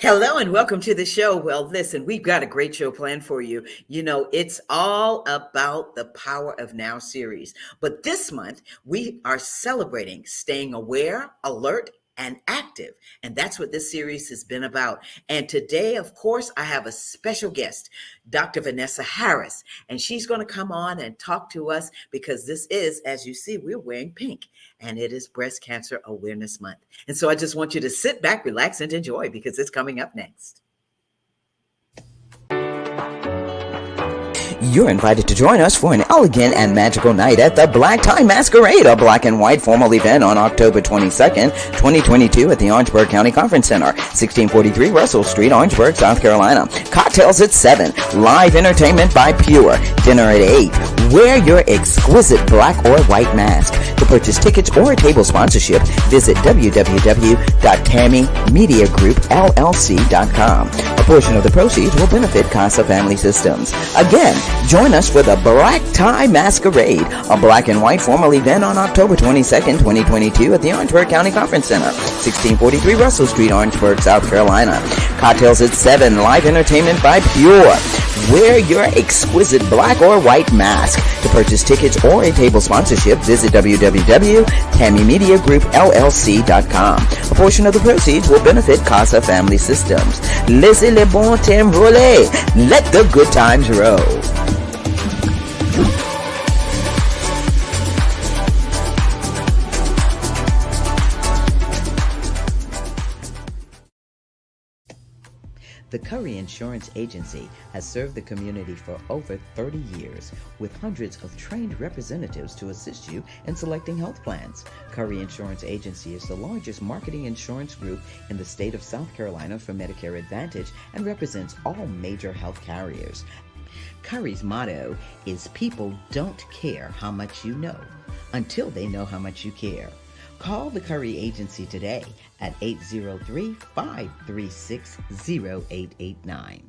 Hello and welcome to the show. Well, listen, we've got a great show planned for you. It's all about the Power of Now series. But this month, we are celebrating staying aware, alert, and active. And that's what this series has been about. And today, of course, I have a special guest, Dr. Vanessa Harris. And she's going to come on and talk to us because this is, as you see, we're wearing pink and it is Breast Cancer Awareness Month. And so I just want you to sit back, relax, and enjoy because it's coming up next. You're invited to join us for an elegant and magical night at the Black Tie Masquerade, a black and white formal event on October 22nd, 2022 at the Orangeburg County Conference Center, 1643 Russell Street, Orangeburg, South Carolina. Cocktails at 7, live entertainment by Pure, dinner at 8. Wear your exquisite black or white mask. To purchase tickets or a table sponsorship, visit www.tammymediagroupllc.com. A portion of the proceeds will benefit CASA Family Systems. Again, join us for the Black Tie Masquerade, a black and white formal event on October 22nd, 2022 at the Orangeburg County Conference Center, 1643 Russell Street, Orangeburg, South Carolina. Cocktails at 7, live entertainment by Pure. Wear your exquisite black or white mask. To purchase tickets or a table sponsorship, visit www.tammymediagroupllc.com. A portion of the proceeds will benefit CASA Family Systems. Laissez les bons temps rouler. Let the good times roll. The Curry Insurance Agency has served the community for over 30 years with hundreds of trained representatives to assist you in selecting health plans. Curry Insurance Agency is the largest marketing insurance group in the state of South Carolina for Medicare Advantage and represents all major health carriers. Curry's motto is people don't care how much you know until they know how much you care. Call the Curry Agency today at 803-536-0889.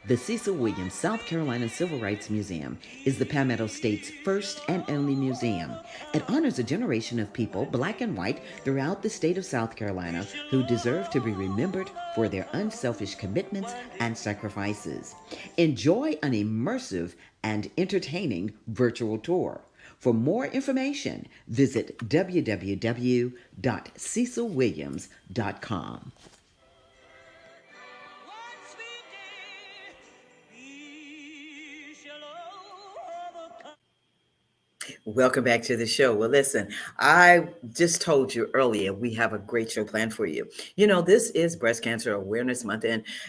The Cecil Williams South Carolina Civil Rights Museum is the Palmetto State's first and only museum. It honors a generation of people, black and white, throughout the state of South Carolina who deserve to be remembered for their unselfish commitments and sacrifices. Enjoy an immersive and entertaining virtual tour. For more information, visit www.cecilwilliams.com. Welcome back to the show. Well, listen, I just told you earlier we have a great show planned for you. This is Breast Cancer Awareness Month,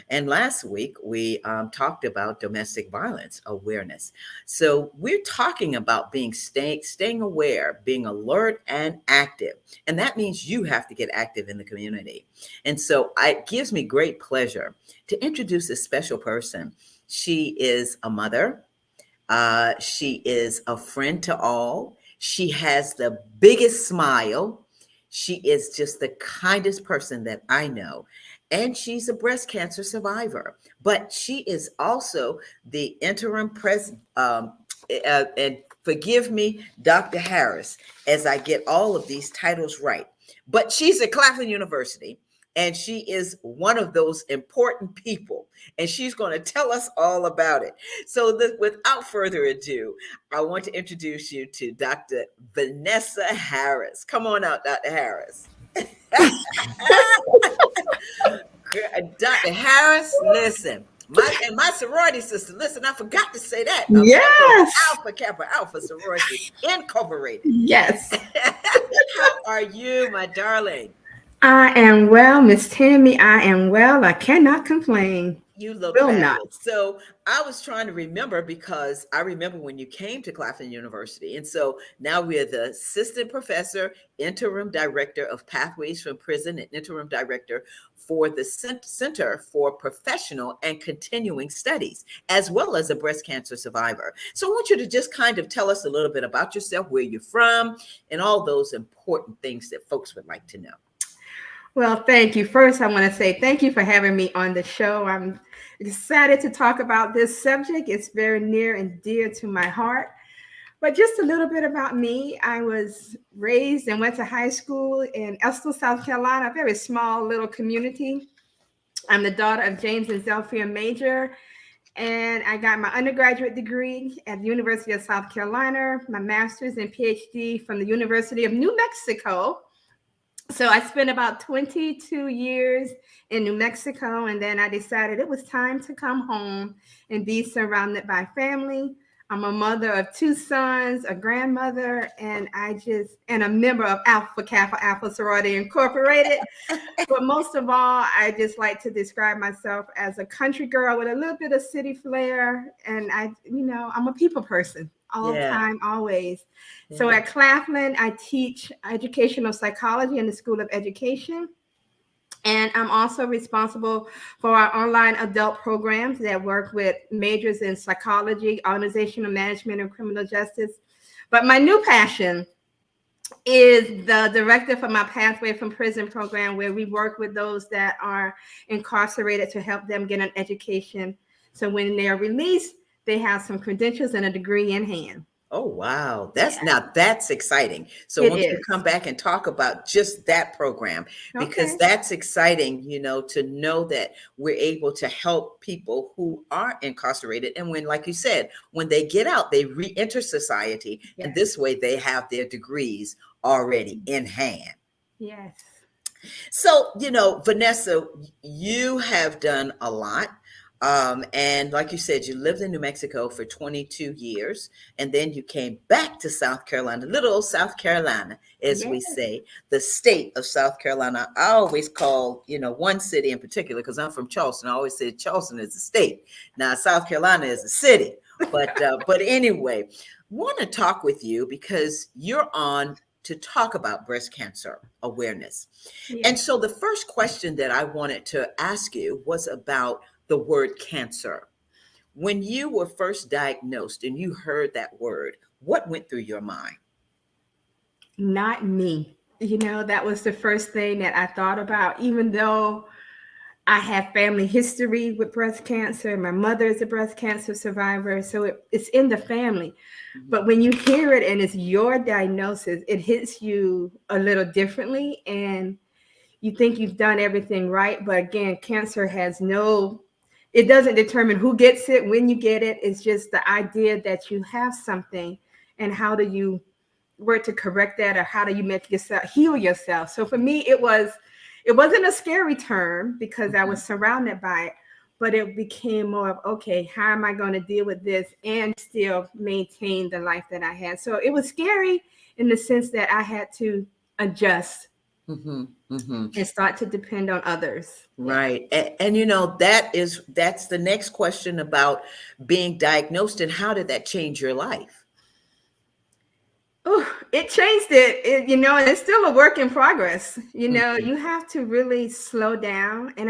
and last week we talked about domestic violence awareness. So we're talking about staying aware, being alert and active, and that means you have to get active in the community. And so it gives me great pleasure to introduce a special person. She is a mother. She is a friend to all. She has the biggest smile. She is just the kindest person that I know. And she's a breast cancer survivor. But she is also the interim president. And forgive me, Dr. Harris, as I get all of these titles right. But she's at Claflin University. And she is one of those important people, and she's going to tell us all about it. So without further ado, I want to introduce you to Dr. Vanessa Harris. Come on out, Dr. Harris. Dr. Harris, listen. My sorority sister, listen, I forgot to say that. Yes. Alpha Sorority Incorporated. Yes. How are you, my darling? I am well, Miss Tammy. I am well. I cannot complain. You look Will fabulous. not. So I was trying to remember because I remember when you came to Claflin University. And so now we're the assistant professor, interim director of Pathways from Prison, and interim director for the Center for Professional and Continuing Studies, as well as a breast cancer survivor. So I want you to just kind of tell us a little bit about yourself, where you're from, and all those important things that folks would like to know. Well, thank you. First, I want to say thank you for having me on the show. I'm excited to talk about this subject. It's very near and dear to my heart. But just a little bit about me. I was raised and went to high school in Estill, South Carolina, a very small little community. I'm the daughter of James and Zelphia Major, and I got my undergraduate degree at the University of South Carolina, my master's and PhD from the University of New Mexico. So I spent about 22 years in New Mexico, and then I decided it was time to come home and be surrounded by family. I'm a mother of two sons, a grandmother, and a member of Alpha Kappa Alpha Sorority Incorporated. But most of all, I just like to describe myself as a country girl with a little bit of city flair. And I'm a people person all Yeah. time, always. So Yeah. at Claflin, I teach educational psychology in the School of Education. And I'm also responsible for our online adult programs that work with majors in psychology, organizational management, and criminal justice. But my new passion is the director for my Pathway from Prison program, where we work with those that are incarcerated to help them get an education. So when they are released, they have some credentials and a degree in hand. Oh, wow. Yeah, That's exciting. So it once you is. come back and talk about just that program, because Okay. that's exciting, to know that we're able to help people who are incarcerated. And when, like you said, when they get out, they re-enter society. And Yes. this way they have their degrees already in hand. Yes. So, Vanessa, you have done a lot. And like you said, you lived in New Mexico for 22 years, and then you came back to South Carolina, little old South Carolina, as we Yes. say, the state of South Carolina. I always call, one city in particular, because I'm from Charleston. I always say Charleston is a state. Now, South Carolina is a city. But anyway, want to talk with you because you're on to talk about breast cancer awareness. And Yes. so the first question that I wanted to ask you was about the word cancer. When you were first diagnosed and you heard that word, what went through your mind? Not me. That was the first thing that I thought about, even though I have family history with breast cancer. My mother is a breast cancer survivor, so it's in the family. Mhm. But when you hear it and it's your diagnosis, it hits you a little differently, and you think you've done everything right. But again, cancer it doesn't determine who gets it, when you get it. It's just the idea that you have something, and how do you work to correct that, or how do you make yourself heal yourself? So for me, it wasn't a scary term because I Mhm. was surrounded by it, but it became more of, okay, how am I going to deal with this and still maintain the life that I had? So it was scary in the sense that I had to adjust Mhm. Mhm. and start to depend on others. Yeah. Right. And that's the next question about being diagnosed and how did that change your life? Oh, it changed and it's still a work in progress. Mhm. You have to really slow down. And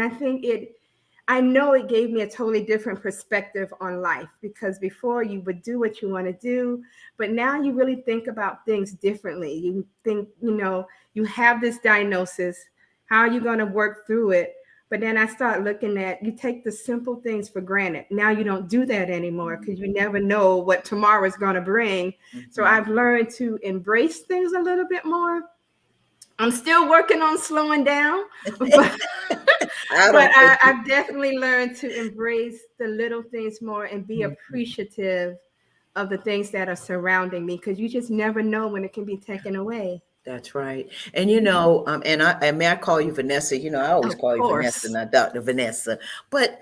I know it gave me a totally different perspective on life, because before you would do what you want to do, but now you really think about things differently. You think, you have this diagnosis, how are you going to work through it? But then I start looking at, you take the simple things for granted. Now you don't do that anymore because you never know what tomorrow is going to bring. So Mhm. I've learned to embrace things a little bit more. I'm still working on slowing down, but I but don't think I've definitely learned to embrace the little things more and be Mhm. appreciative of the things that are surrounding me, because you just never know when it can be taken away. That's right. And and may I call you Vanessa? I always Of call you Vanessa, course. not Dr. Vanessa. But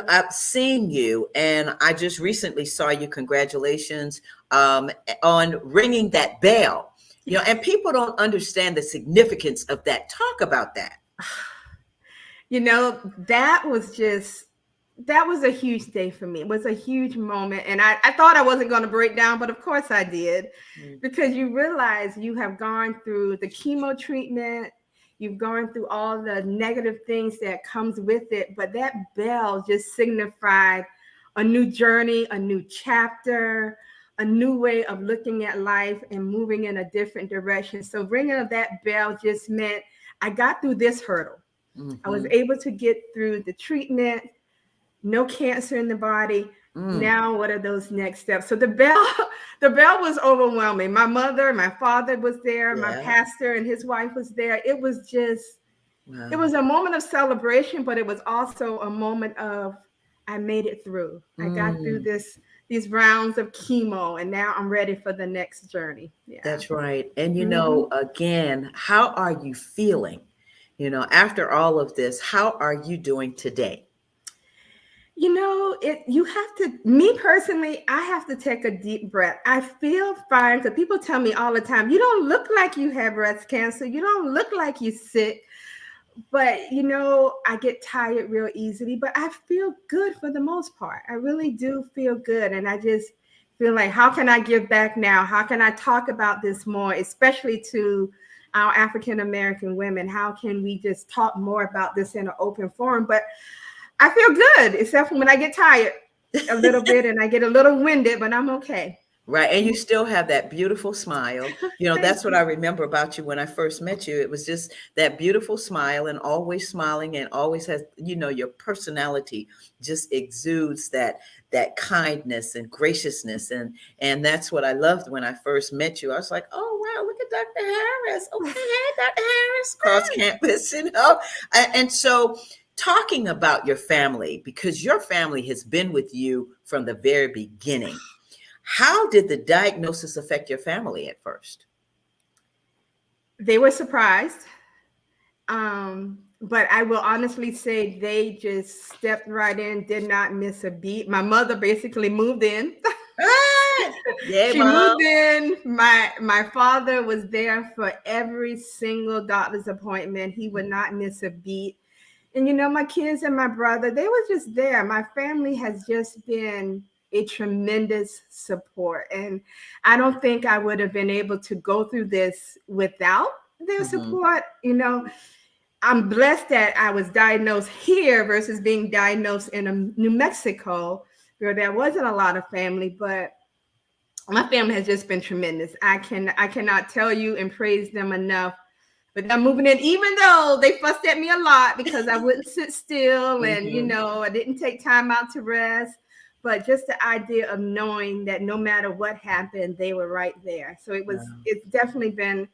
I've seen you, and I just recently saw you. Congratulations on ringing that bell. And people don't understand the significance of that. Talk about that. You know, that was just that was a huge day for me. It was a huge moment. And I thought I wasn't going to break down, but of course I did, Mm. because you realize you have gone through the chemo treatment, you've gone through all the negative things that comes with it, but that bell just signified a new journey, a new chapter, a new way of looking at life and moving in a different direction. So ringing of that bell just meant I got through this hurdle. I was Mhm. able to get through the treatment, no cancer in the body. Mm. Now, what are those next steps? So the bell, the bell was overwhelming. My mother, my father was there, my Yeah. pastor and his wife was there. It was just, It Wow. was a moment of celebration, but it was also a moment of I made it through. I got through Mm, these rounds of chemo, and now I'm ready for the next journey. Yeah. that's right. And Hmm. again, how are you feeling? After all of this, how are you doing today? It you have to me personally, I have to take a deep breath. I feel fine because people tell me all the time, you don't look like you have breast cancer. You don't look like you're sick. But I get tired real easily, but I feel good for the most part. I really do feel good, and I just feel like, how can I give back now? How can I talk about this more, especially to our African American women? How can we just talk more about this in an open forum? But I feel good, except for when I get tired a little bit and I get a little winded, but I'm okay. Right. And you still have that beautiful smile. Thank That's what you. I remember about you when I first met you. It was just that beautiful smile and always smiling and always has, your personality just exudes that kindness and graciousness. And that's what I loved when I first met you. I was like, oh wow, look at Dr. Harris. Okay, hey, Dr. Harris, cross campus, And so talking about your family, because your family has been with you from the very beginning. How did the diagnosis affect your family at first? They were surprised. But I will honestly say they just stepped right in, did not miss a beat. My mother basically moved in. Ah, yay, She mom. moved in. My father was there for every single doctor's appointment. He would not miss a beat. And my kids and my brother, they were just there. My family has just been a tremendous support. And I don't think I would have been able to go through this without their Hmm. support. I'm blessed that I was diagnosed here versus being diagnosed in New Mexico, where there wasn't a lot of family, but my family has just been tremendous. I cannot tell you and praise them enough. But they're moving in, even though they fussed at me a lot because I wouldn't sit still and Hmm. I didn't take time out to rest. But just the idea of knowing that no matter what happened, they were right there. So Wow. it's definitely been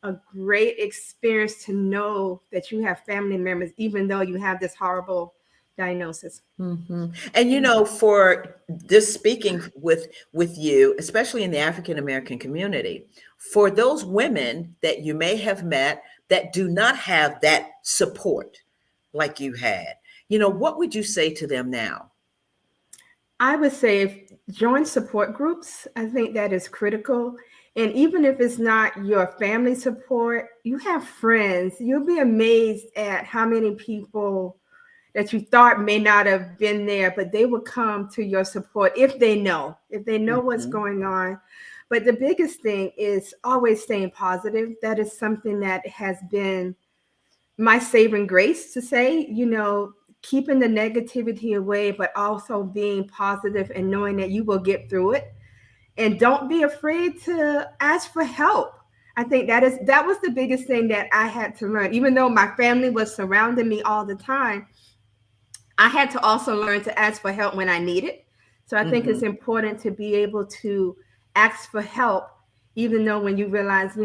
a great experience to know that you have family members, even though you have this horrible diagnosis. Hmm. And for this speaking with you, especially in the African American community, for those women that you may have met that do not have that support like you had, what would you say to them now? I would say join support groups. I think that is critical. And even if it's not your family support, you have friends. You'll be amazed at how many people that you thought may not have been there, but they will come to your support if they know what's Hmm. going on. But the biggest thing is always staying positive. That is something that has been my saving grace to say, keeping the negativity away, but also being positive and knowing that you will get through it. And don't be afraid to ask for help. I think that was the biggest thing that I had to learn. Even though my family was surrounding me all the time, I had to also learn to ask for help when I need it. So I think it's Hmm. important to be able to ask for help, even though when you realize, I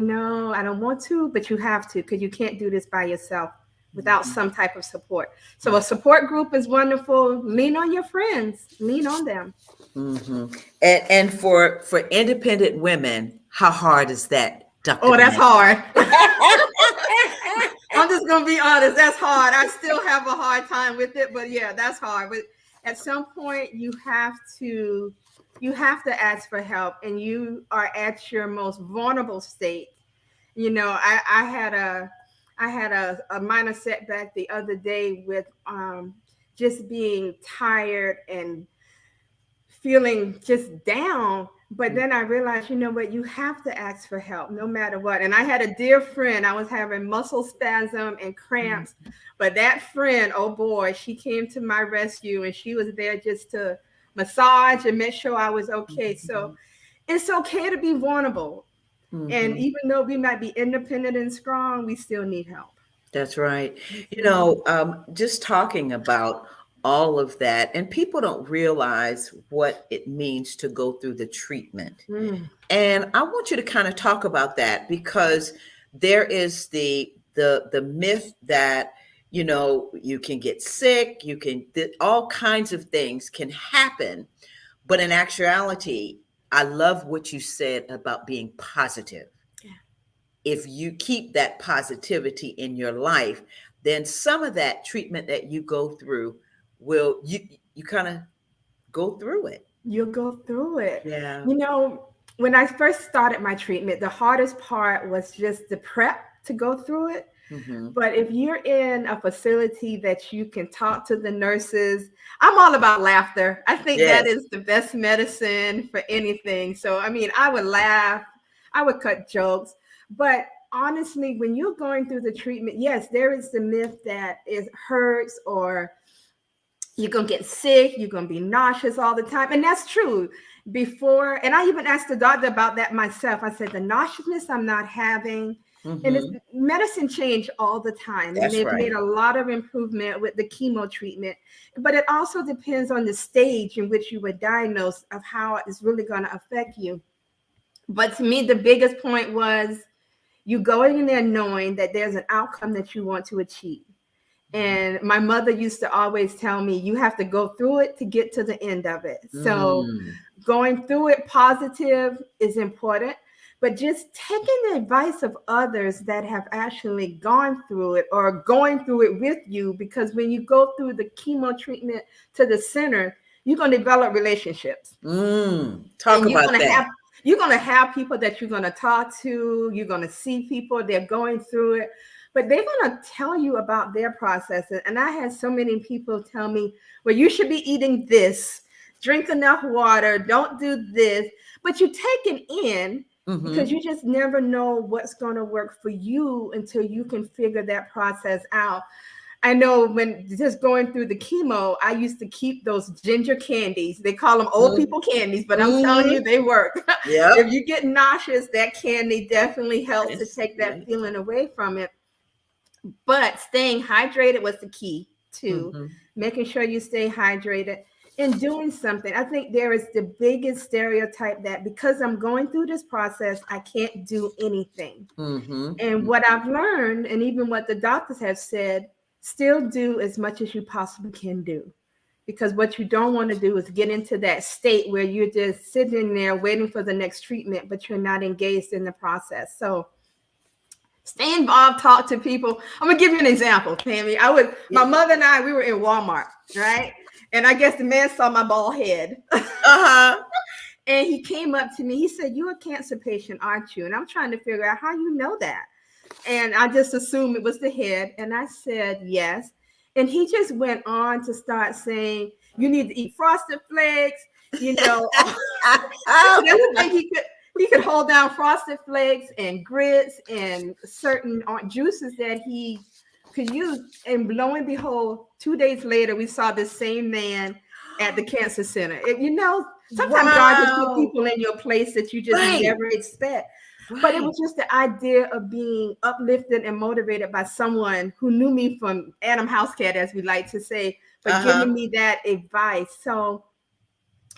don't want to, but you have to, because you can't do this by yourself without some type of support. So a support group is wonderful. Lean on your friends, lean on them. Hmm. And for independent women, how hard is that, Dr. Oh, that's Vanessa? hard. I'm just gonna be honest. That's hard. I still have a hard time with it, but yeah, that's hard. But at some point, you have to ask for help, and you are at your most vulnerable state. I had a minor setback the other day with just being tired and feeling just down. But then I realized, you know what, you have to ask for help no matter what. And I had a dear friend, I was having muscle spasm and cramps. But that friend, oh boy, she came to my rescue and she was there just to massage and make sure I was okay. So it's okay to be vulnerable. And Hmm. even though we might be independent and strong, we still need help. That's right. We still need help. Just talking about all of that, and people don't realize what it means to go through the treatment. Mm. And I want you to kind of talk about that because there is the myth that, you know, you can get sick, you can, all kinds of things can happen. But in actuality, I love what you said about being positive. Yeah. If you keep that positivity in your life, then some of that treatment that you go through will, you kind of go through it. You'll go through it. Yeah. You know, when I first started my treatment, the hardest part was just the prep to go through it. Hmm. But if you're in a facility that you can talk to the nurses, I'm all about laughter. I think that Yes. is the best medicine for anything. So, I mean, I would laugh, I would cut jokes. But honestly, when you're going through the treatment, yes, there is the myth that it hurts or you're going to get sick, you're going to be nauseous all the time. And that's true. Before, and I even asked the doctor about that myself. I said, the nauseousness I'm not having, and it's Hmm. medicine change all the time. And That's they've made right. a lot of improvement with the chemo treatment. But it also depends on the stage in which you were diagnosed of how it's really going to affect you. But to me, the biggest point was you going in there knowing that there's an outcome that you want to achieve. And my mother used to always tell me, you have to go through it to get to the end of it. So Mm. going through it positive is important, but just taking the advice of others that have actually gone through it or going through it with you, because when you go through the chemo treatment to the center, you're going to develop relationships Mm. Talk and about that. you're going to have people that you're going to talk to, you're going to see people, they're going through it, but they're going to tell you about their processes. And I had so many people tell me, well, you should be eating this, drink enough water, don't do this, but you take it in because Hmm. you just never know what's going to work for you until you can figure that process out. I know when just going through the chemo, I used to keep those ginger candies. They call them old people candies, but I'm telling Hmm. you, they work. If Yep. you get nauseous, that candy definitely helps to Yes. take that Yes. feeling away from it. But staying hydrated was the key too, Hmm. making sure you stay hydrated and doing something. I think there is the biggest stereotype that because I'm going through this process, I can't do anything. And Hmm. what I've learned, and even what the doctors have said, still do as much as you possibly can do. Because what you don't want to do is get into that state where you're just sitting there waiting for the next treatment, but you're not engaged in the process. So stay involved, talk to people. I'm gonna give you an example, Tammy. My mother and I, we were in Walmart, right? And I guess the man saw my bald head. Uh-huh. And he came up to me. He said, "You're a cancer patient, aren't you?" And I'm trying to figure out how you know that. And I just assumed it was the head. And I said, yes. And he just went on to start saying, you need to eat frosted flakes, you know. He said everything he could hold down frosted flakes and grits and certain juices that he could use. And lo and behold, 2 days later, we saw the same man at the cancer center. Sometimes God just put Wow. people in your place that you just Right. never expect. But it Right. was just the idea of being uplifted and motivated by someone who knew me from Adam Housecat, as we like to say, but Uh-huh. giving me that advice. So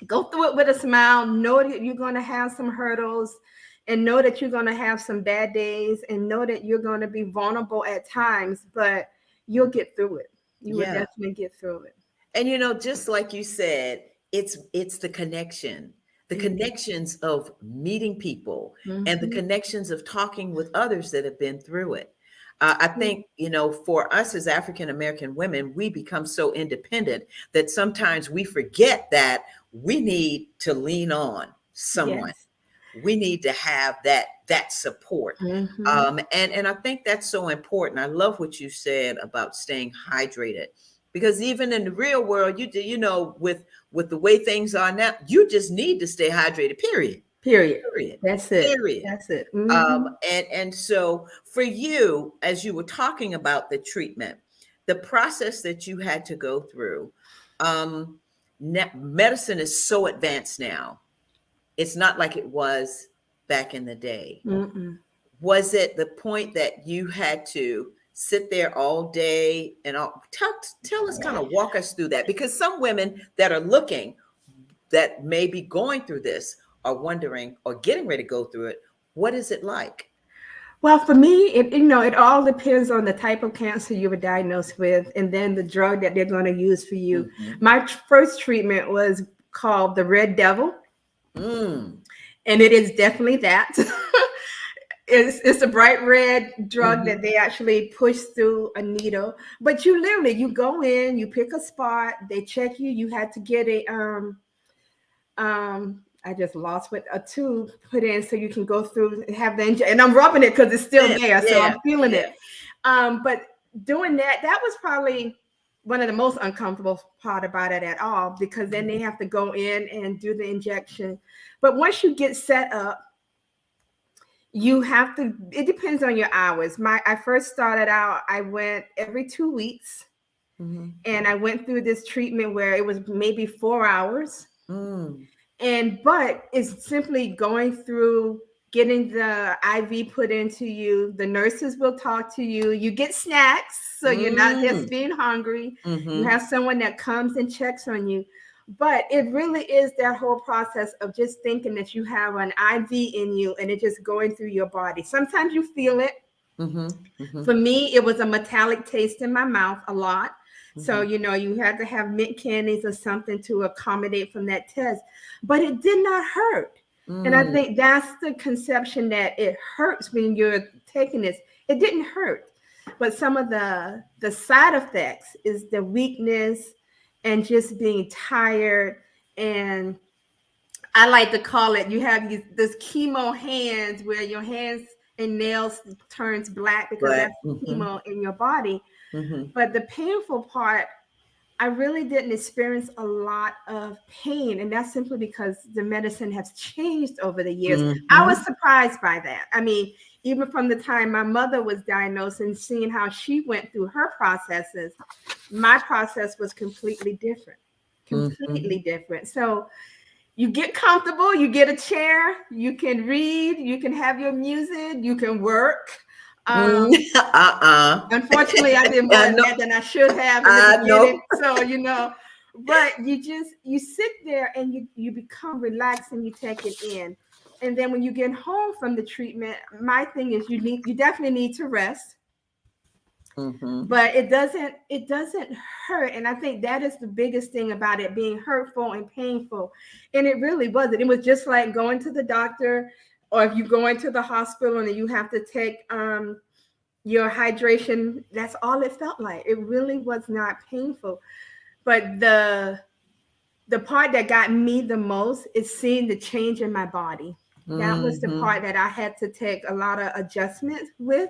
go through it with a smile. Know that you're going to have some hurdles and know that you're going to have some bad days and know that you're going to be vulnerable at times, but you'll get through it. You will Yeah. definitely get through it. And just like you said, it's the connection, the It is. connections of meeting people and the Mhm. connections of talking with others that have been through it. I think, for us as African American women, we become so independent that sometimes we forget that we need to lean on someone. Yes. We need to have that support. Hmm. And I think that's so important. I love what you said about staying hydrated, because even in the real world, with the way things are now, you just need to stay hydrated. Period. Period. Period. That's it. Period. That's it. Hmm. And so for you, as you were talking about the treatment, the process that you had to go through, um, medicine is so advanced now. It's not like it was back in the day. Mm-mm. Was it the point that you had to sit there all day and all? Tell us, kind of walk us through that, because some women that are looking, that may be going through this, are wondering or getting ready to go through it. What is it like? Well, for me, it all depends on the type of cancer you were diagnosed with, and then the drug that they're going to use for you. Mm-hmm. My first treatment was called the Red Devil, Mm. and it is definitely that. It's a bright red drug that Mm-hmm. they actually push through a needle. But you literally you go in, you pick a spot, they check you. You had to get I just lost what a tube put in so you can go through and have the and I'm rubbing it because it's still Yeah, there, so yeah, I'm feeling yeah. it. But doing that was probably one of the most uncomfortable part about it at all, because then they have to go in and do the injection. But once you get set up, you have to, it depends on your hours. I first started out, I went every 2 weeks, Mm-hmm. and I went through this treatment where it was maybe 4 hours. Mm. But it's simply going through getting the IV put into you. The nurses will talk to you. You get snacks, so you're not just Mm. being hungry. You Mm-hmm. have someone that comes and checks on you. But it really is that whole process of just thinking that you have an IV in you and it just going through your body. Sometimes you feel it. Mm-hmm. Mm-hmm. For me, it was a metallic taste in my mouth a lot. So, Mm-hmm. you had to have mint candies or something to accommodate from that test. But it did not hurt. And I Mm. think that's the conception, that it hurts when you're taking this. It didn't hurt. But some of the side effects is the weakness and just being tired. And I like to call it, you have this chemo hands, where your hands and nails turns black because Black. that's Mm-hmm. chemo in your body. Mm-hmm. But the painful part, I really didn't experience a lot of pain, and that's simply because the medicine has changed over the years. I was Mm-hmm. surprised by that. I mean, even from the time my mother was diagnosed and seeing how she went through her processes, my process was completely different. Mm-hmm. Completely different. So you get comfortable, you get a chair, you can read, you can have your music, you can work. Mm. Um, Uh-uh. Unfortunately, I did more I of know. that than I should have in the I know. beginning. So, but you sit there and you become relaxed and you take it in. And then when you get home from the treatment, my thing is you definitely need to rest, Mm-hmm. but it doesn't hurt. And I think that is the biggest thing about it being hurtful and painful. And it really wasn't. It was just like going to the doctor, or if you go into the hospital and you have to take your hydration. That's all it felt like. It really was not painful. But the part that got me the most is seeing the change in my body. That was the Mm-hmm. part that I had to take a lot of adjustments with,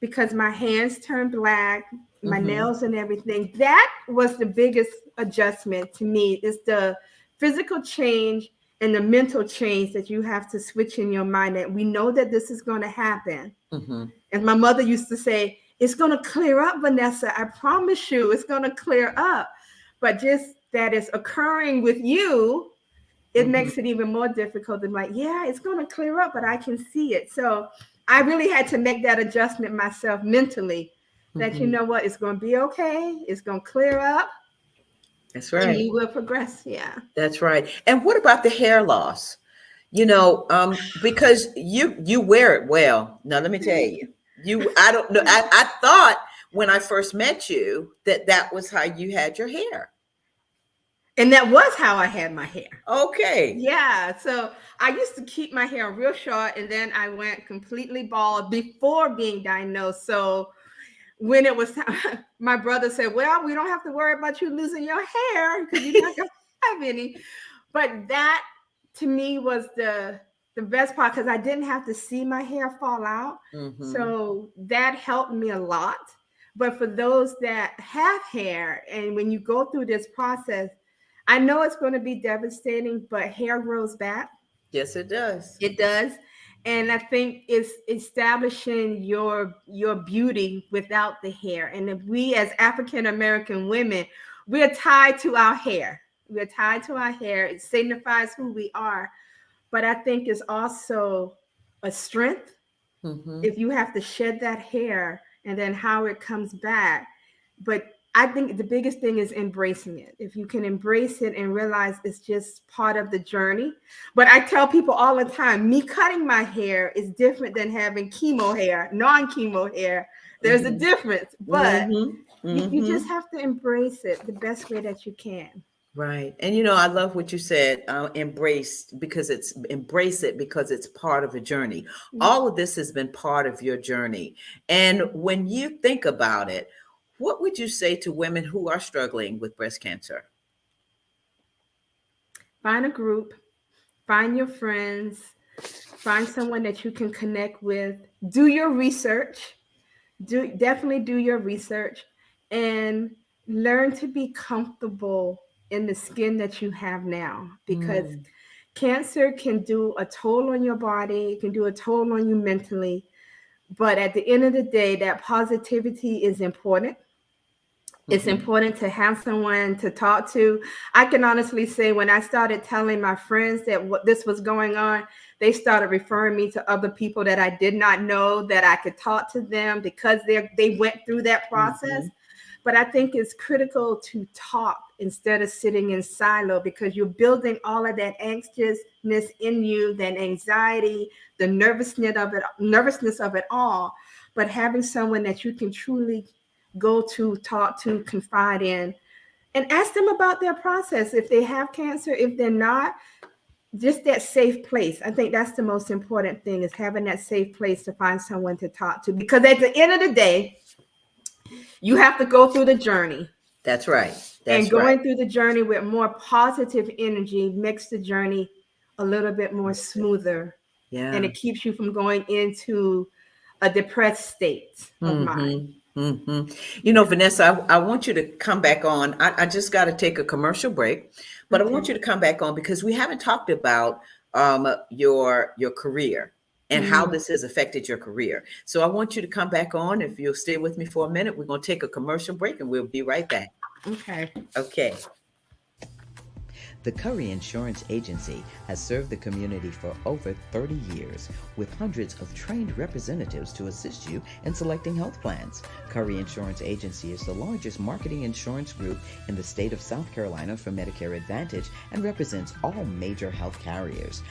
because my hands turned black, my Mm-hmm. nails and everything. That was the biggest adjustment to me, is the physical change and the mental change that you have to switch in your mind, that we know that this is going to happen. Mm-hmm. And my mother used to say, it's going to clear up, Vanessa. I promise you, it's going to clear up. But just that it's occurring with you, it Mm-hmm. makes it even more difficult. Than like, yeah, it's going to clear up, but I can see it. So I really had to make that adjustment myself mentally, that, you Mm-hmm. know what, it's going to be okay. It's going to clear up That's and right. you will progress. Yeah. That's right. And what about the hair loss? Because you wear it well. Now let me tell you, I don't know. I thought when I first met you that was how you had your hair. And that was how I had my hair. Okay. Yeah, so I used to keep my hair real short, and then I went completely bald before being diagnosed. So when it was time, my brother said, "Well, we don't have to worry about you losing your hair because you're not gonna have any." But that to me was the best part, because I didn't have to see my hair fall out. Mm-hmm. So that helped me a lot. But for those that have hair, and when you go through this process, I know it's going to be devastating, but hair grows back. Yes, it does. It does. And I think it's establishing your beauty without the hair. And if we as African American women, we're tied to our hair. We're tied to our hair. It signifies who we are. But I think it's also a strength Mm-hmm. if you have to shed that hair, and then how it comes back. But I think the biggest thing is embracing it. If you can embrace it and realize it's just part of the journey. But I tell people all the time, me cutting my hair is different than having chemo hair, non-chemo hair. There's a difference, but you just have to embrace it the best way that you can. Right. And I love what you said, embrace it because it's part of a journey. All of this has been part of your journey. And when you think about it, what would you say to women who are struggling with breast cancer? Find a group, find your friends, find someone that you can connect with, do your research, definitely do your research, and learn to be comfortable in the skin that you have now, because cancer can do a toll on your body, it can do a toll on you mentally, but at the end of the day, that positivity is important. It's important to have someone to talk to. I can honestly say when I started telling my friends that what this was going on, they started referring me to other people that I did not know, that I could talk to them because they went through that process. But I think it's critical to talk instead of sitting in silo, because you're building all of that anxiousness in you, that anxiety, the nervousness of it all. But having someone that you can truly go to, talk to, confide in, and ask them about their process. If they have cancer, if they're not, just that safe place. I think that's the most important thing, is having that safe place to find someone to talk to, because at the end of the day, you have to go through the journey. That's right. And going through the journey with more positive energy makes the journey a little bit more smoother. Yeah. And it keeps you from going into a depressed state of mind. Vanessa, I want you to come back on. I just got to take a commercial break, but I want you to come back on because we haven't talked about your career and how this has affected your career. So I want you to come back on. If you'll stay with me for a minute, we're going to take a commercial break and we'll be right back. Okay. The Curry Insurance Agency has served the community for over 30 years with hundreds of trained representatives to assist you in selecting health plans. Curry Insurance Agency is the largest marketing insurance group in the state of South Carolina for Medicare Advantage and represents all major health carriers.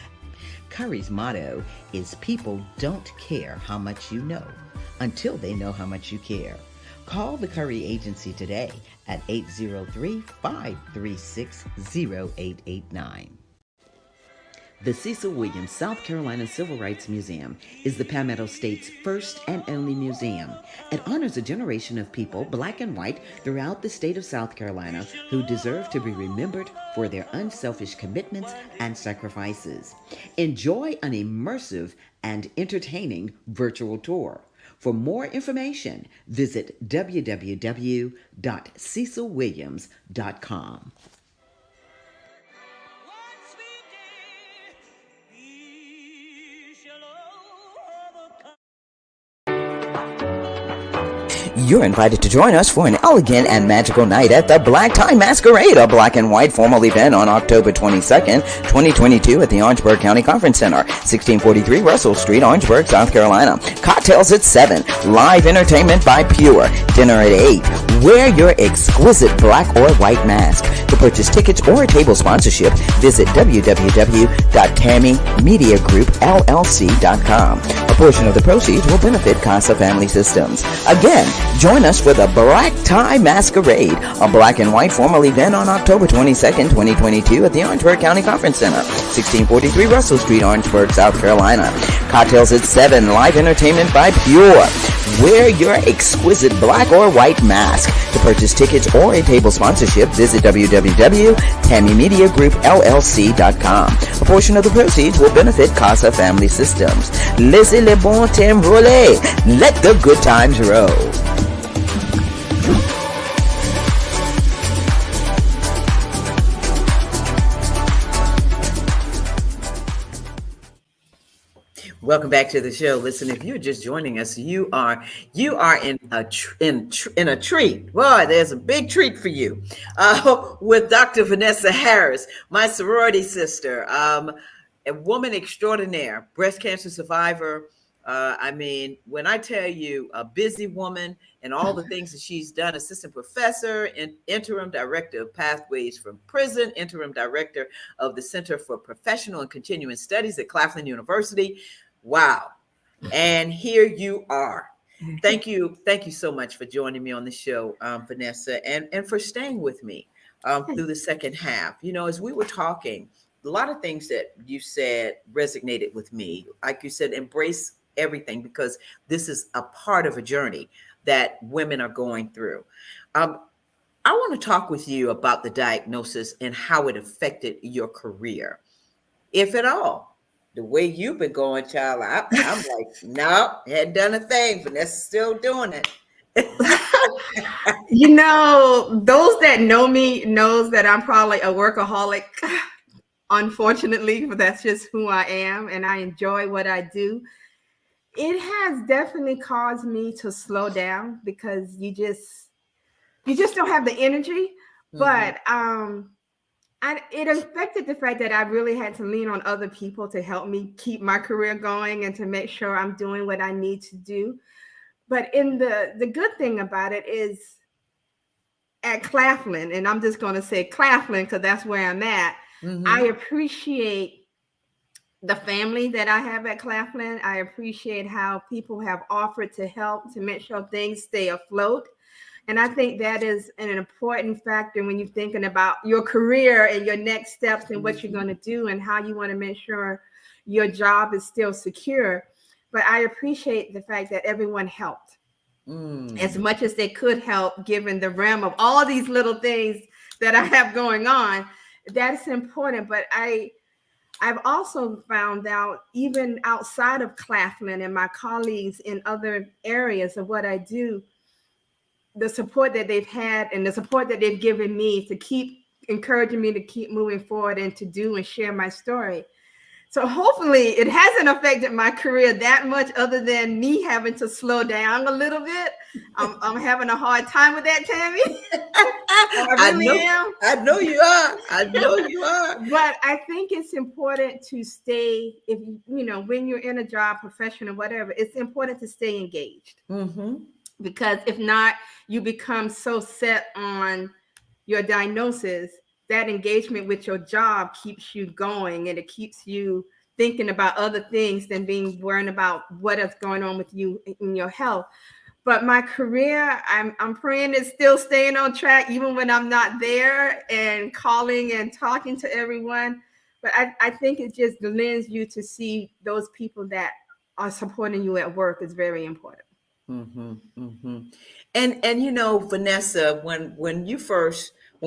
Curry's motto is people don't care how much you know until they know how much you care. Call the Curry Agency today at 803-536-0889. The Cecil Williams South Carolina Civil Rights Museum is the Palmetto State's first and only museum. It honors a generation of people, black and white, throughout the state of South Carolina who deserve to be remembered for their unselfish commitments and sacrifices. Enjoy an immersive and entertaining virtual tour. For more information, visit www.cecilwilliams.com. You're invited to join us for an elegant and magical night at the Black Tie Masquerade, a black and white formal event on October 22nd, 2022 at the Orangeburg County Conference Center, 1643 Russell Street, Orangeburg, South Carolina. Cocktails at 7, live entertainment by Pure, dinner at 8. Wear your exquisite black or white mask. To purchase tickets or a table sponsorship, visit www.tammymediagroupllc.com. A portion of the proceeds will benefit CASA Family Systems. Again, join us for the Black Tie Masquerade, a black and white formal event on October 22nd, 2022 at the Orangeburg County Conference Center, 1643 Russell Street, Orangeburg, South Carolina. Cocktails at 7, live entertainment by Pure. Wear your exquisite black or white mask. To purchase tickets or a table sponsorship, visit www.tammymediagroupllc.com. A portion of the proceeds will benefit CASA Family Systems. Laissez le bon temps rouler. Let the good times roll. Welcome back to the show. Listen, if you're just joining us, you are in a treat. Boy, there's a big treat for you with Dr. Vanessa Harris, my sorority sister, a woman extraordinaire, breast cancer survivor. When I tell you a busy woman and all the things that she's done: assistant professor and interim director of pathways from prison, interim director of the Center for Professional and Continuing Studies at Claflin University. Wow. And here you are. Thank you so much for joining me on the show, Vanessa, and for staying with me through the second half. You know, as we were talking, a lot of things that you said resonated with me. Like you said, embrace everything, because this is a part of a journey that women are going through. Um, I want to talk with you about the diagnosis and how it affected your career, if at all. The way you've been going, child, I'm like, no, hadn't done a thing. Vanessa's still doing it. You know, those that know me knows that I'm probably a workaholic. Unfortunately, but that's just who I am, and I enjoy what I do. It has definitely caused me to slow down because you just don't have the energy. Mm-hmm. But it affected the fact that I really had to lean on other people to help me keep my career going and to make sure I'm doing what I need to do. But in the good thing about it is at Claflin, and I'm just going to say Claflin because that's where I'm at. I Mm-hmm. appreciate the family that I have at Claflin. I appreciate how people have offered to help to make sure things stay afloat. And I think that is an important factor when you're thinking about your career and your next steps and what you're Mm-hmm. going to do and how you want to make sure your job is still secure. But I appreciate the fact that everyone helped as Mm. much as they could help, given the realm of all these little things that I have going on. That's important. But I've also found out, even outside of Claflin and my colleagues in other areas of what I do, the support that they've had and the support that they've given me to keep encouraging me to keep moving forward and to do and share my story. So hopefully it hasn't affected my career that much, other than me having to slow down a little bit. I'm having a hard time with that, Tammy. I I really know, am. I know you are. I know you are. But I think it's important to stay, if you know, when you're in a job, profession, or whatever, it's important to stay engaged, Mm-hmm. because if not, you become so set on your diagnosis that engagement with your job keeps you going, and it keeps you thinking about other things than being worried about what is going on with you in your health. But my career, I'm praying it's still staying on track, even when I'm not there and calling and talking to everyone. But I think it just lends you to see those people that are supporting you at work is very important. Mm-hmm. Mm-hmm. And you know, Vanessa, when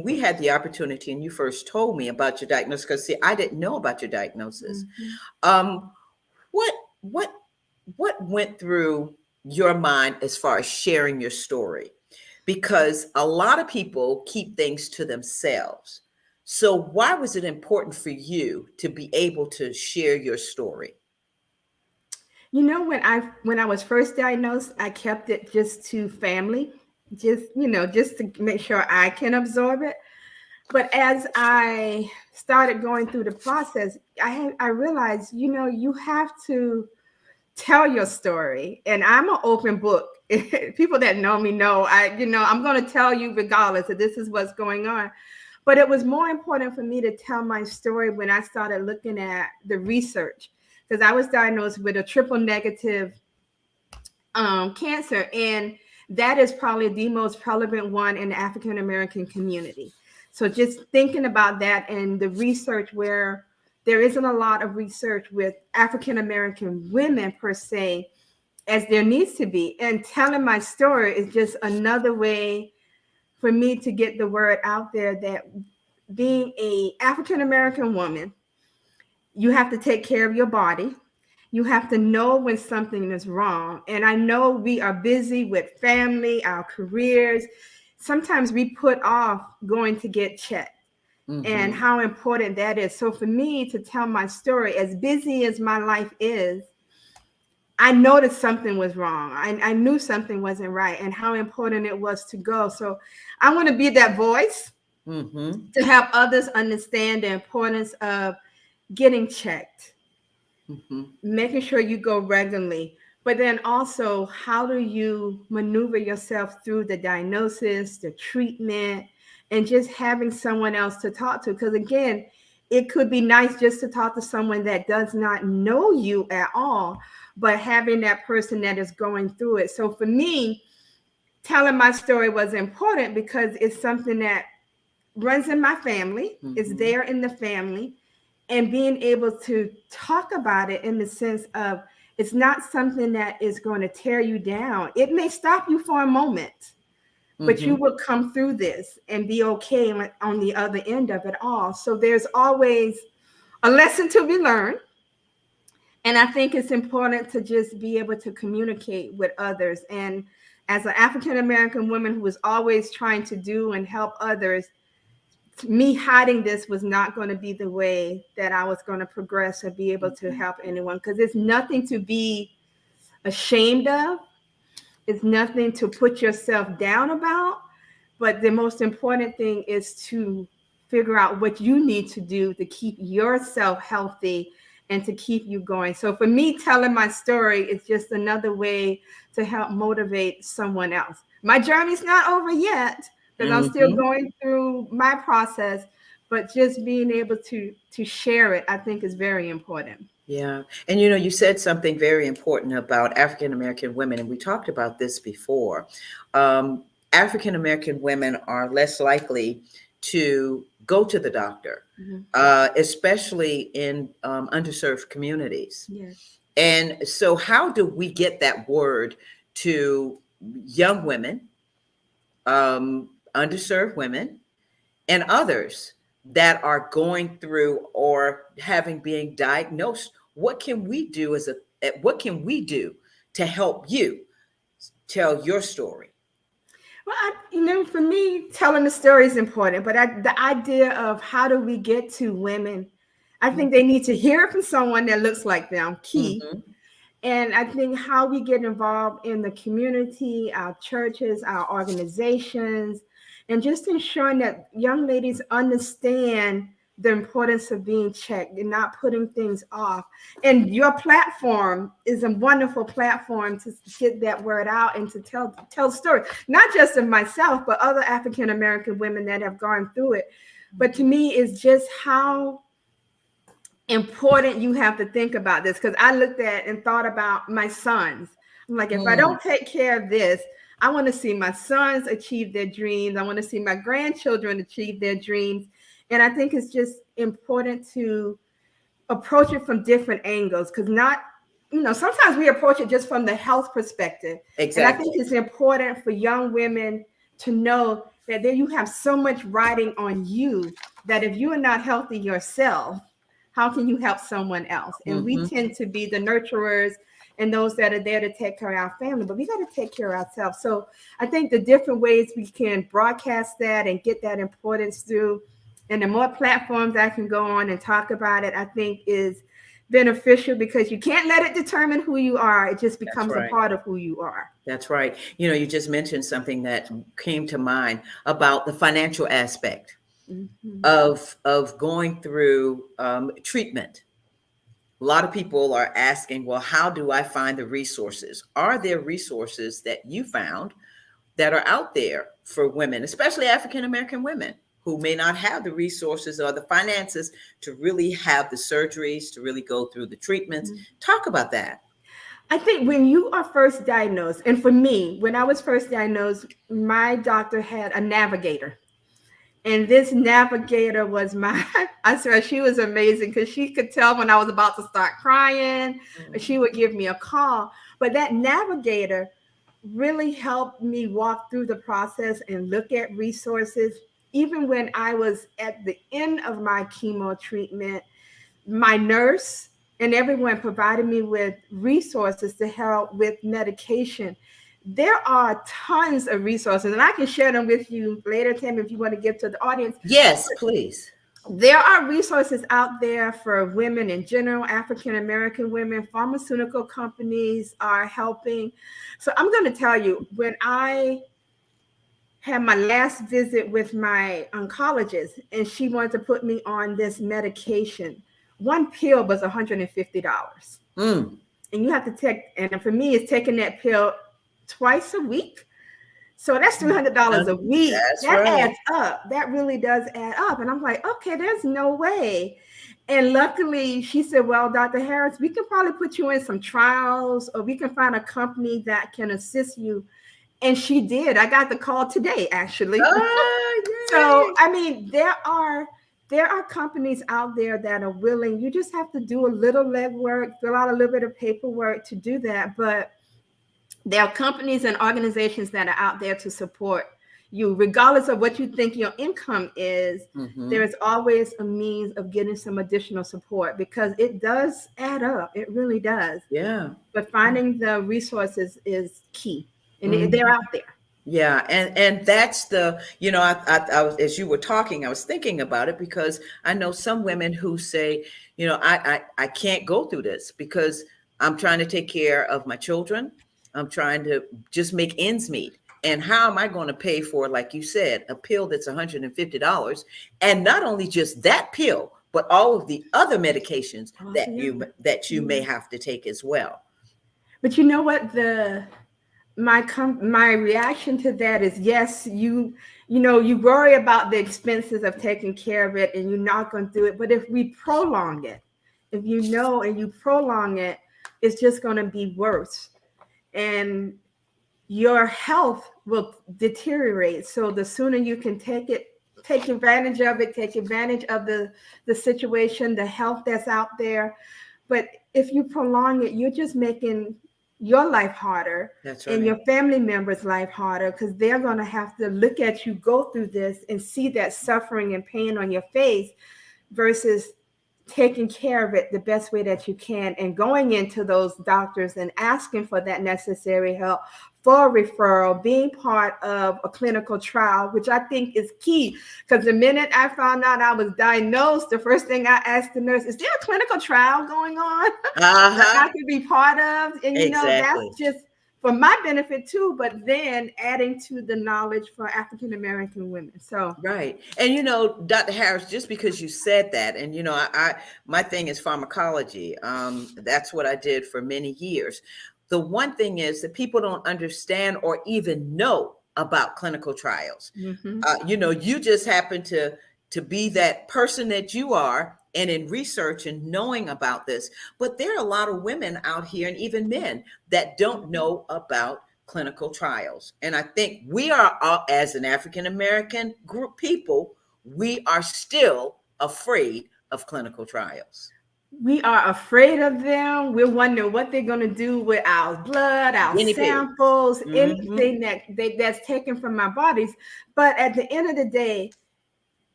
we had the opportunity and you first told me about your diagnosis, because see, I didn't know about your diagnosis. Mhm. Um, what what what went through your mind as far as sharing your story? Because a lot of people keep things to themselves. So why was it important for you to be able to share your story? You know, when I was first diagnosed, I kept it just to family, just to make sure I can absorb it. But as I started going through the process, I realized, you have to tell your story, and I'm an open book. People that know me know I'm going to tell you regardless that this is what's going on. But it was more important for me to tell my story when I started looking at the research, because I was diagnosed with a triple negative cancer, and that is probably the most prevalent one in the African American community. So just thinking about that and the research, where there isn't a lot of research with African American women per se, as there needs to be, and telling my story is just another way for me to get the word out there that being a African American woman, you have to take care of your body. You have to know when something is wrong. And I know we are busy with family, our careers. Sometimes we put off going to get checked, and Mm-hmm. how important that is. So for me to tell my story, as busy as my life is, I noticed something was wrong. I knew something wasn't right, and how important it was to go. So I want to be that voice Mm-hmm. to help others understand the importance of getting checked, Mm-hmm. making sure you go regularly, But then also, how do you maneuver yourself through the diagnosis, the treatment, and just having someone else to talk to? Because again, it could be nice just to talk to someone that does not know you at all, but having that person that is going through it. So for me, telling my story was important because it's something that runs in my family, is Mm-hmm. there in the family, and being able to talk about it in the sense of it's not something that is going to tear you down. It may stop you for a moment, but you Mm-hmm. will come through this and be okay on the other end of it all. So there's always a lesson to be learned. And I think it's important to just be able to communicate with others. And as an African American woman who was always trying to do and help others, me hiding this was not going to be the way that I was going to progress or be able to Mm-hmm. help anyone, because it's nothing to be ashamed of. It's nothing to put yourself down about. But the most important thing is to figure out what you need to do to keep yourself healthy and to keep you going. So for me, telling my story is just another way to help motivate someone else. My journey's not over yet because I'm still Mm-hmm. going through my process, but just being able to share it, I think is very important. Yeah. And you said something very important about African American women, and we talked about this before. Um, African American women are less likely to go to the doctor, Mhm. especially in underserved communities. Yes. And so, how do we get that word to young women, underserved women, and others that are going through or having being diagnosed? What can we do what can we do to help you tell your story? Well, for me, telling the story is important, but the idea of how do we get to women, I think they need to hear it from someone that looks like them, key. Mm-hmm. And I think how we get involved in the community, our churches, our organizations, and just ensuring that young ladies understand the importance of being checked and not putting things off. And your platform is a wonderful platform to get that word out and to tell stories, not just of myself, but other African American women that have gone through it. But to me, it's just how important you have to think about this, because I looked at and thought about my sons. I'm like, if I Mm, don't take care of this, I want to see my sons achieve their dreams. I want to see my grandchildren achieve their dreams. And I think it's just important to approach it from different angles, because not, sometimes we approach it just from the health perspective. And I think exactly. it's important for young women to know that there you have so much riding on you that if you are not healthy yourself, how can you help someone else? And we Mm-hmm. tend to be the nurturers and those that are there to take care of our family, but we got to take care of ourselves. So I think the different ways we can broadcast that and get that importance through, and the more platforms I can go on and talk about it, I think is beneficial, because you can't let it determine who you are. It just That's becomes a right. part of who you are. That's right. You just mentioned something that came to mind about the financial aspect Mhm. of going through treatment. A lot of people are asking, well, how do I find the resources? Are there resources that you found that are out there for women, especially African American women, who may not have the resources or the finances to really have the surgeries, to really go through the treatments? Talk about that. I think when you are first diagnosed, and for me, when I was first diagnosed, my doctor had a navigator. And this navigator was my, I swear, she was amazing, because she could tell when I was about to start crying, or she would give me a call. But that navigator really helped me walk through the process and look at resources. Even when I was at the end of my chemo treatment, my nurse and everyone provided me with resources to help with medication. There are tons of resources, and I can share them with you later, Tim, if you want to give to the audience. Yes, please. There are resources out there for women in general, African American women. Pharmaceutical companies are helping. So I'm going to tell you, when I had my last visit with my oncologist and she wanted to put me on this medication, one pill was $150. Mm. and you have to take, and for me, it's taking that pill twice a week. So that's $300 a week. That's That right. adds up. That really does add up. And I'm like, okay, there's no way. And luckily, she said, well, Dr. Harris, we can probably put you in some trials, or we can find a company that can assist you. And she did. I got the call today, actually. Oh, So, yay. I mean, there are companies out there that are willing. You just have to do a little legwork, fill out a little bit of paperwork to do that. But there are companies and organizations that are out there to support you, regardless of what you think your income is. There Mm-hmm. is always a means of getting some additional support, because it does add up. It really does. Yeah. But finding the resources is key, and they're Mhm. out there. Yeah, and that's the, I was, as you were talking, I was thinking about it, because I know some women who say, I can't go through this because I'm trying to take care of my children. I'm trying to just make ends meet. And how am I going to pay for, like you said, a pill that's $150? And not only just that pill, but all of the other medications Oh, that yeah. you may Yeah. have to take as well. But you know what, my reaction to that is, yes, you worry about the expenses of taking care of it, and you're not going to do it. But if we prolong it, if you know and you prolong it, it's just going to be worse, and your health will deteriorate. So the sooner you can take advantage of it, take advantage of the situation, the health that's out there. But if you prolong it, you're just making your life harder, That's and right. your family members' life harder, because they're going to have to look at you go through this and see that suffering and pain on your face, versus taking care of it the best way that you can, and going into those doctors and asking for that necessary help, for a referral, being part of a clinical trial, which I think is key. Because the minute I found out I was diagnosed, the first thing I asked the nurse, is there a clinical trial going on that Uh-huh. I could be part of? And that's Exactly. just for my benefit too, but then adding to the knowledge for African American women. So Right. And Dr. Harris, just because you said that, and I my thing is pharmacology. That's what I did for many years. The one thing is that people don't understand or even know about clinical trials. mhm. You just happen to be that person that you are, and in research and knowing about this. But there are a lot of women out here, and even men, that don't know about clinical trials. And I think we are, as an African American group people, we are still afraid of clinical trials. We are afraid of them. We're wondering what they're going to do with our blood, our Guinea pigs. samples, Hmm. anything that's taken from our bodies. But at the end of the day,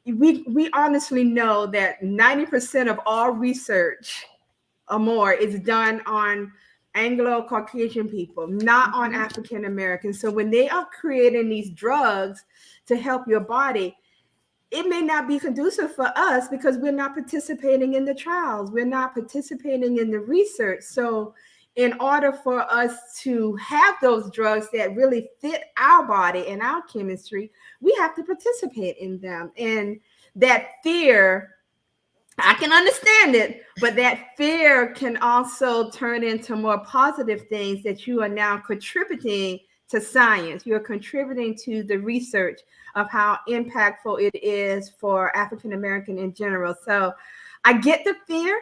we honestly know that 90% of all research or more is done on Anglo Caucasian people, not on Hmm. African Americans. So when they are creating these drugs to help your body, it may not be conducive for us, because we're not participating in the trials. We're not participating in the research. So in order for us to have those drugs that really fit our body and our chemistry, we have to participate in them. And that fear, I can understand it, but that fear can also turn into more positive things, that you are now contributing to science. You're contributing to the research of how impactful it is for African American in general. So I get the fear,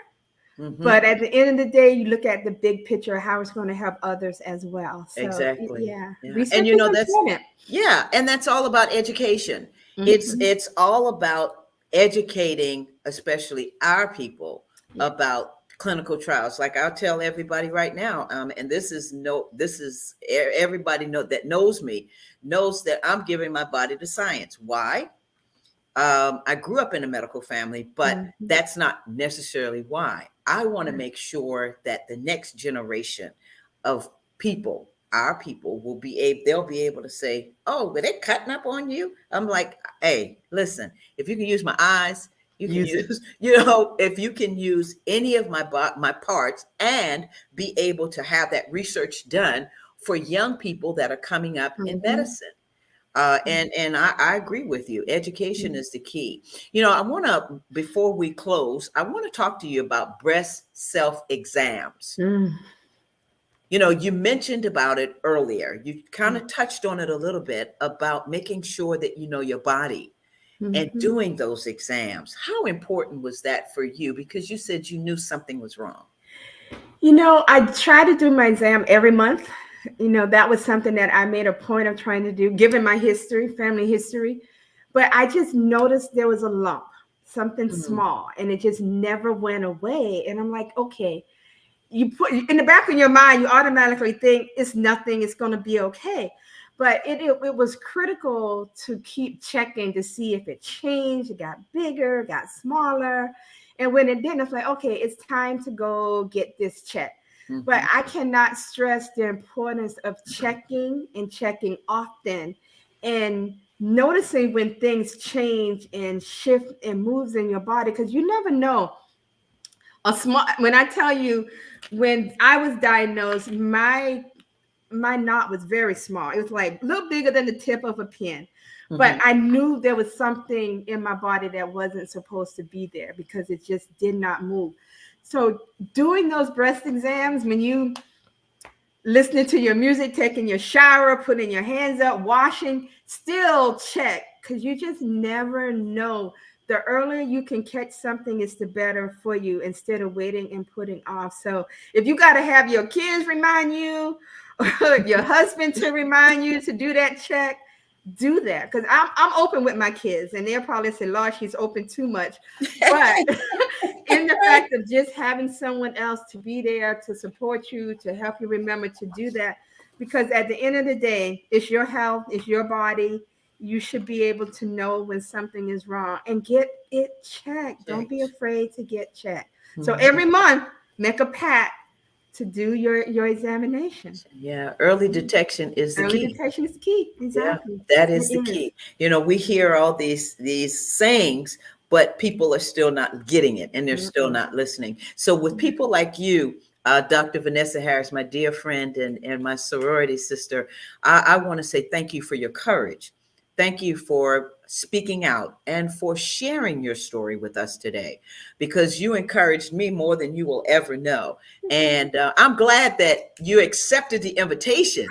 but Hmm. at the end of the day, you look at the big picture, how it's going to help others as well. So Exactly. yeah, Yeah. And research is that's, important. yeah, and that's all about education. It's Mhm. it's all about educating, especially our people, Yeah. about clinical trials. Like I'll tell everybody right now, and this is everybody that knows me knows that I'm giving my body to science. Why? I grew up in a medical family, but Mhm. that's not necessarily why. I want to Right. make sure that the next generation of people, our people, they'll be able to say, "Oh, were they cutting up on you?" I'm like, "Hey, listen, if you can use my eyes, you can Use it. use, if you can use any of my parts, and be able to have that research done for young people that are coming up in Mhm. medicine." And I agree with you. Education is the key. I want to, before we close, I want to talk to you about breast self exams. Mhm. You mentioned about it earlier. You kind Mm-hmm. of touched on it a little bit about making sure that you know your body and Mm-hmm. doing those exams. How important was that for you? Because you said you knew something was wrong. I try to do my exam every month. That was something that I made a point of trying to do, given my history, family history. But I just noticed there was a lump, something Mm, small, and it just never went away. And I'm like, okay, you put in the back of your mind, you automatically think it's nothing, it's going to be okay. But it was critical to keep checking to see if it changed, it got bigger, got smaller. And when it didn't, it's like, okay, it's time to go get this checked. But mhm. I cannot stress the importance of checking and checking often and noticing when things change and shift and moves in your body, because you never know. When I tell you, when I was diagnosed, my knot was very small. It was like a little bigger than the tip of a pin. But Mhm. I knew there was something in my body that wasn't supposed to be there because it just did not move. So doing those breast exams, when you listening to your music, taking your shower, putting your hands up, washing, still check, because you just never know. The earlier you can catch something is the better for you, instead of waiting and putting off. So if you got to have your kids remind you, or your husband to remind you to do that check, do that. Because I'm open with my kids, and they'll probably say, Lord, she's open too much. But in the fact of just having someone else to be there to support you, to help you remember to do that, because at the end of the day, it's your health, it's your body. You should be able to know when something is wrong and get it checked. Don't be Checked. afraid to get checked. So Mhm. every month, make a pact to do your examination. Yeah, early detection is the Early key. detection is key. Yeah, Exactly. that It is the is. key. We hear all these sayings, but people are still not getting it and they're still Mm-mm. not listening. So with people like you, Dr. Vanessa Harris, my dear friend and my sorority sister, I want to say thank you for your courage. Thank you for speaking out and for sharing your story with us today, because you encouraged me more than you will ever know. And I'm glad that you accepted the invitation,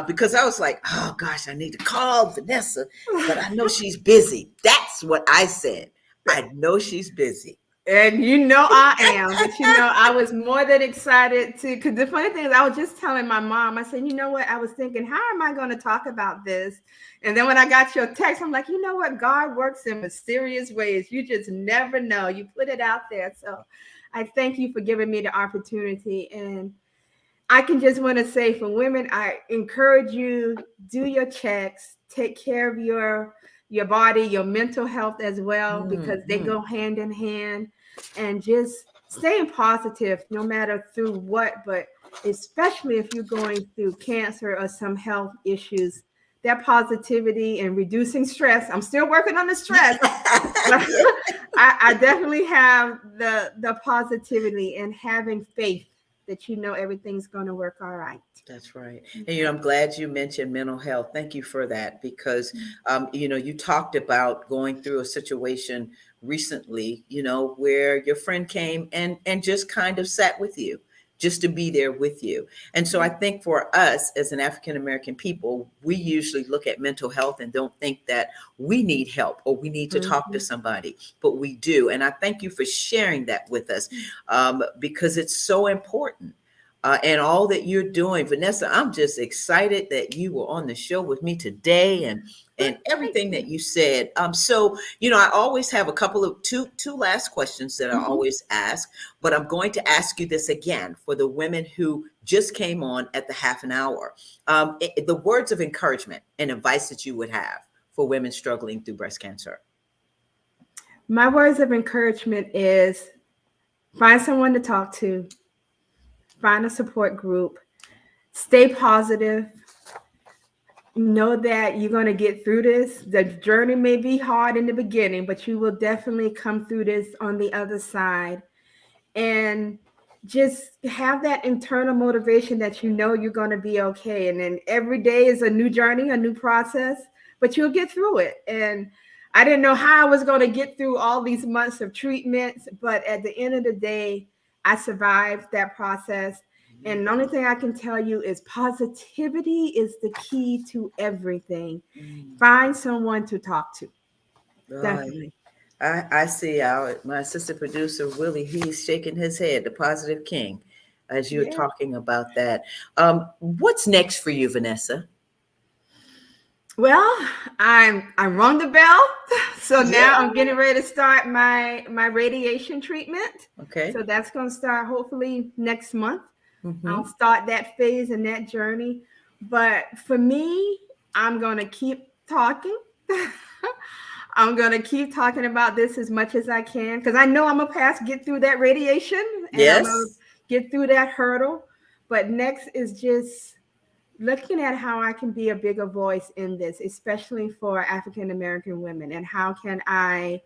because I was like, oh gosh, I need to call Vanessa, but I know she's busy. That's what I said. I know she's busy. And I am, but I was more than excited to, because the funny thing is, I was just telling my mom, I said, you know what, I was thinking, how am I going to talk about this? And then when I got your text, I'm like, you know what, God works in mysterious ways. You just never know. You put it out there. So I thank you for giving me the opportunity. And I can just want to say, for women, I encourage you, do your checks, take care of your body, your mental health as well, because they Mhm. go hand in hand. And just staying positive no matter through what, but especially if you're going through cancer or some health issues, that positivity and reducing stress. I'm still working on the stress, but I definitely have the positivity and having faith that everything's going to work all right. That's right. And I'm glad you mentioned mental health. Thank you for that, because you talked about going through a situation recently, where your friend came and just kind of sat with you, just to be there with you. And so I think for us as an African American people, we usually look at mental health and don't think that we need help or we need to talk to Mhm. somebody, but we do. And I thank you for sharing that with us, because it's so important, and all that you're doing. Vanessa, I'm just excited that you were on the show with me today, and Thank everything that you. you said. So I always have a couple of two last questions that I Mhm. always ask, but I'm going to ask you this again for the women who just came on at the half an hour. The words of encouragement and advice that you would have for women struggling through breast cancer. My words of encouragement is, find someone to talk to, find a support group, stay positive, know that you're going to get through this. The journey may be hard in the beginning, but you will definitely come through this on the other side. And just have that internal motivation that you're going to be okay. And then every day is a new journey, a new process, but you'll get through it. And I didn't know how I was going to get through all these months of treatments, but at the end of the day, I survived that process. And the only thing I can tell you is positivity is the key to everything. Mm. Find someone to talk to. Oh, Definitely. I see my assistant producer Willie. He's shaking his head, the positive king, as you're Yeah. talking about that. What's next for you, Vanessa? Well, I rung the bell, so now Yeah. I'm getting ready to start my radiation treatment. Okay. So that's going to start hopefully next month. I'll Mm-hmm. start that phase and that journey. But for me, I'm going to keep talking. I'm going to keep talking about this as much as I can because I know I'm going to get through that radiation and I'm going to Yes. get through that hurdle. But next is just looking at how I can be a bigger voice in this, especially for African American women, and how can I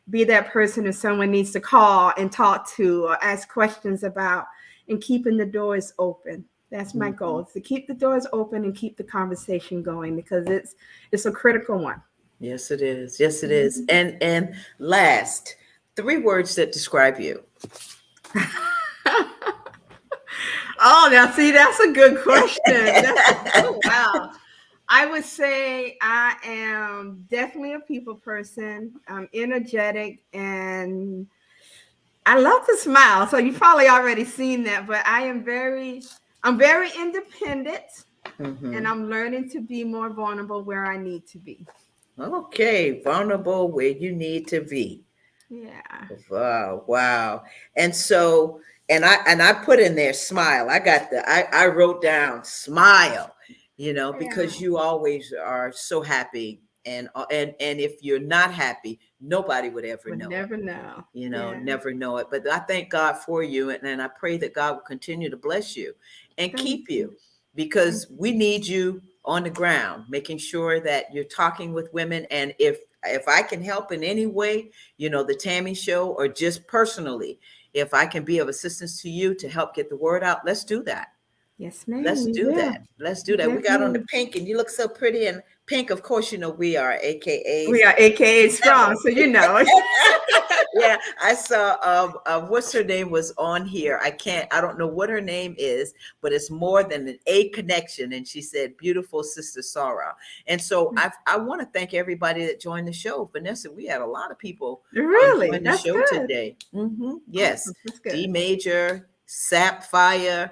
be that person if someone needs to call and talk to or ask questions about, and keeping the doors open. That's my Mhm. goal, is to keep the doors open and keep the conversation going because it's a critical one. Yes, it is. Yes, it is. Mhm. And last, three words that describe you. Oh, now see, that's a good question. Oh wow. I would say I am definitely a people person. I'm energetic and I love to smile. So you've probably already seen that, but I'm very independent and Hmm. I'm learning to be more vulnerable where I need to be. Okay, vulnerable where you need to be. Yeah. Wow, wow. And so, and I put in there smile. I wrote down smile, Yeah. because you always are so happy. And if you're not happy, nobody would ever Would know it. never know. Yeah. Never know it. But I thank God for you, and I pray that God will continue to bless you and Thank keep you. you, Thank because you. we need you on the ground, making sure that you're talking with women. And if I can help in any way, the Tammy Show, or just personally, if I can be of assistance to you to help get the word out, let's do that. Yes, ma'am. Let's We do will. that. Let's do that. We got on the Definitely. pink, and you look so pretty in pink. Of course, we are We AKAs. are AKA strong, so you know. Yeah, I saw what's her name was on here. I don't know what her name is, but it's more than an A connection. And she said, beautiful sister Sarah. And so I want to thank everybody that joined the show. Vanessa, we had a lot of people Really? join the That's show good. today. Yes. Awesome. That's D good. Major, Sapphire,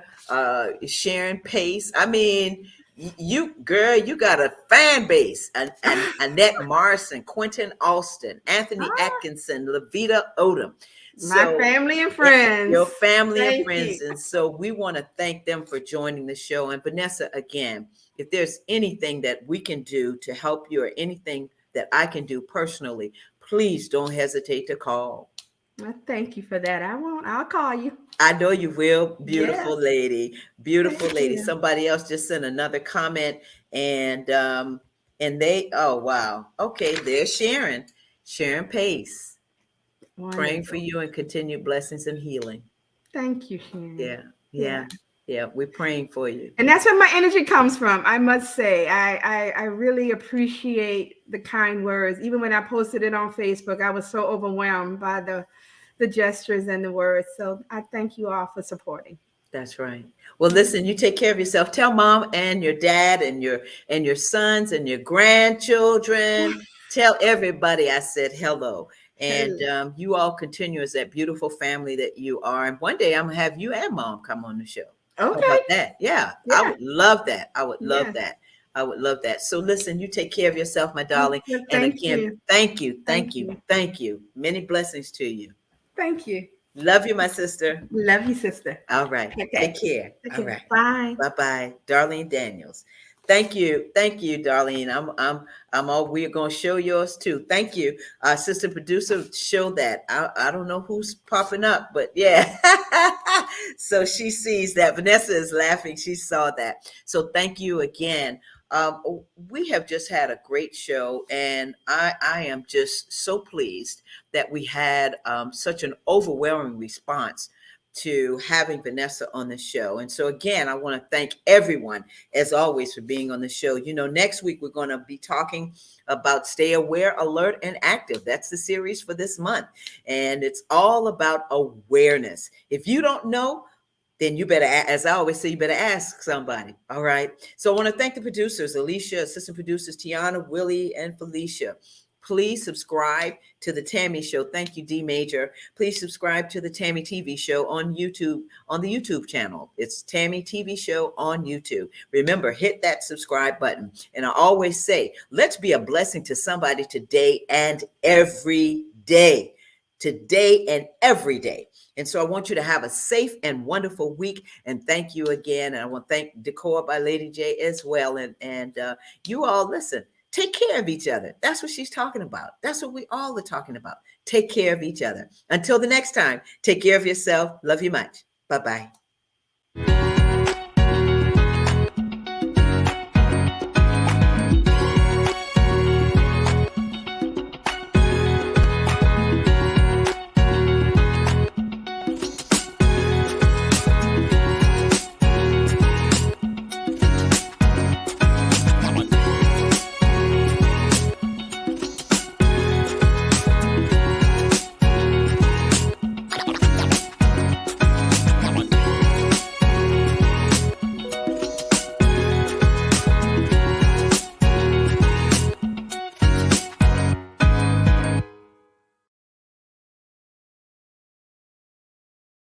Sharon Pace. I mean, you girl, you got a fan base. And Annette Morrison, Quentin Austin, Anthony Ah, Atkinson, Levita Odom. my So family and your friends. family and Thank you. friends. And so we want to thank them for joining the show. And Vanessa, again, if there's anything that we can do to help you, or anything that I can do personally, please don't hesitate to call. Well, thank you for that. I won't. I'll call you. I know you will, beautiful Yes. lady, beautiful Thank lady. you. Somebody else just sent another comment, and they, oh wow, okay, there's Sharon Pace, praying for Wonderful. you and continued blessings and healing. Thank you, Sharon. Yeah, Yeah. yeah, yeah. We're praying for you. And that's where my energy comes from. I must say, I really appreciate the kind words. Even when I posted it on Facebook, I was so overwhelmed by the gestures and the words. So I thank you all for supporting. That's right. Well, listen, you take care of yourself. Tell mom and your dad and your sons and your grandchildren. Tell everybody I said hello. And Hello. you all continue as that beautiful family that you are. And one day I'm gonna have you and mom come on the show. How Okay. about that? Yeah, I Yeah. would love that. I would love Yes. that. I would love that. So listen, you take care of yourself, my darling. And Thank again, you. thank you, Thank thank you, you. thank you. Many blessings to you. Thank you. Love you, my sister. Love you, sister. All right. Take Okay. care. All Okay. right. Bye. Bye-bye. Darlene Daniels. Thank you. Thank you, Darlene. I'm all we're gonna show yours too. Thank you. Assistant producer, show that. I don't know who's popping up, but yeah. So she sees that. Vanessa is laughing. She saw that. So thank you again. We have just had a great show, and I am just so pleased that we had such an overwhelming response to having Vanessa on the show. And so again, I want to thank everyone as always for being on the show. Next week we're going to be talking about stay aware, alert, and active. That's the series for this month. And it's all about awareness. If you don't know, then you better, as I always say, you better ask somebody. All right. So I want to thank the producers, Alicia, assistant producers, Tiana, Willie, and Felicia. Please subscribe to the Tammy Show. Thank you, D Major. Please subscribe to the Tammy TV Show on YouTube, on the YouTube channel. It's Tammy TV Show on YouTube. Remember, hit that subscribe button. And I always say, let's be a blessing to somebody today and every day. Today and every day. And so I want you to have a safe and wonderful week. And thank you again. And I want to thank Decor by Lady J as well. And you all listen, take care of each other. That's what she's talking about. That's what we all are talking about. Take care of each other. Until the next time, take care of yourself. Love you much. Bye-bye.